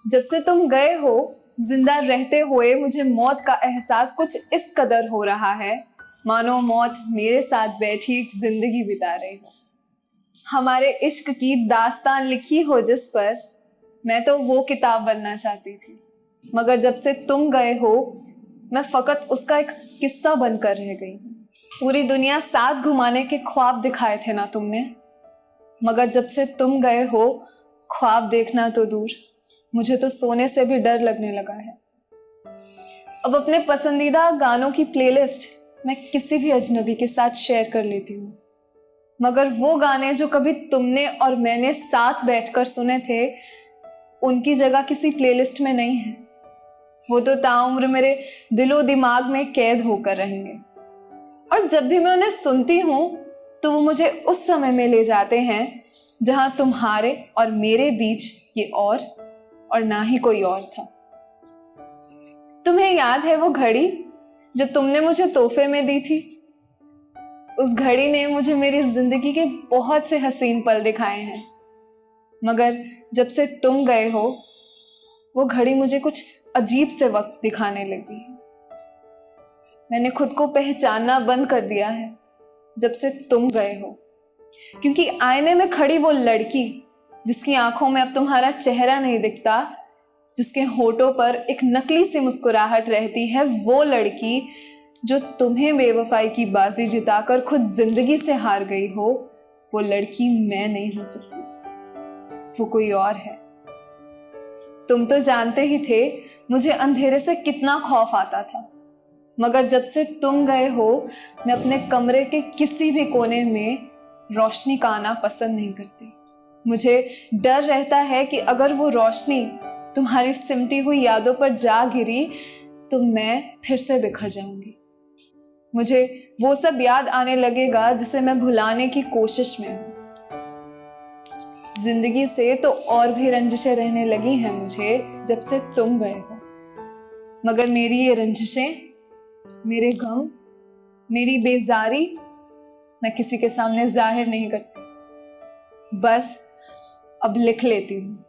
जब से तुम गए हो, जिंदा रहते हुए मुझे मौत का एहसास कुछ इस कदर हो रहा है, मानो मौत मेरे साथ बैठी एक जिंदगी बिता रही हो। हमारे इश्क की दास्तान लिखी हो जिस पर, मैं तो वो किताब बनना चाहती थी, मगर जब से तुम गए हो मैं फकत उसका एक किस्सा बनकर रह गई हूँ। पूरी दुनिया साथ घुमाने के ख्वाब दिखाए थे ना तुमने, मगर जब से तुम गए हो ख्वाब देखना तो दूर, मुझे तो सोने से भी डर लगने लगा है। अब अपने पसंदीदा गानों की प्लेलिस्ट मैं किसी भी अजनबी के साथ शेयर कर लेती हूँ, मगर वो गाने जो कभी तुमने और मैंने साथ बैठकर सुने थे उनकी जगह किसी प्लेलिस्ट में नहीं है। वो तो ताउम्र मेरे दिलो दिमाग में कैद होकर रहेंगे, और जब भी मैं उन्हें सुनती हूँ तो वो मुझे उस समय में ले जाते हैं जहां तुम्हारे और मेरे बीच ये और ना ही कोई और था। तुम्हें याद है वो घड़ी जो तुमने मुझे तोहफे में दी थी? उस घड़ी ने मुझे मेरी जिंदगी के बहुत से हसीन पल दिखाए हैं, मगर जब से तुम गए हो वो घड़ी मुझे कुछ अजीब से वक्त दिखाने लगी है। मैंने खुद को पहचानना बंद कर दिया है जब से तुम गए हो, क्योंकि आईने में खड़ी वो लड़की जिसकी आंखों में अब तुम्हारा चेहरा नहीं दिखता, जिसके होठों पर एक नकली सी मुस्कुराहट रहती है, वो लड़की जो तुम्हें बेवफाई की बाजी जिताकर खुद जिंदगी से हार गई हो, वो लड़की मैं नहीं हो सकती, वो कोई और है। तुम तो जानते ही थे मुझे अंधेरे से कितना खौफ आता था, मगर जब से तुम गए हो मैं अपने कमरे के किसी भी कोने में रोशनी का आना पसंद नहीं करती। मुझे डर रहता है कि अगर वो रोशनी तुम्हारी सिमटी हुई यादों पर जा गिरी तो मैं फिर से बिखर जाऊंगी। मुझे वो सब याद आने लगेगा जिसे मैं भुलाने की कोशिश में हूँ। जिंदगी से तो और भी रंजिशें रहने लगी हैं मुझे जब से तुम गए हो, मगर मेरी ये रंजिशें, मेरे गम, मेरी बेजारी मैं किसी के सामने जाहिर नहीं करती, बस अब लिख लेती हूँ।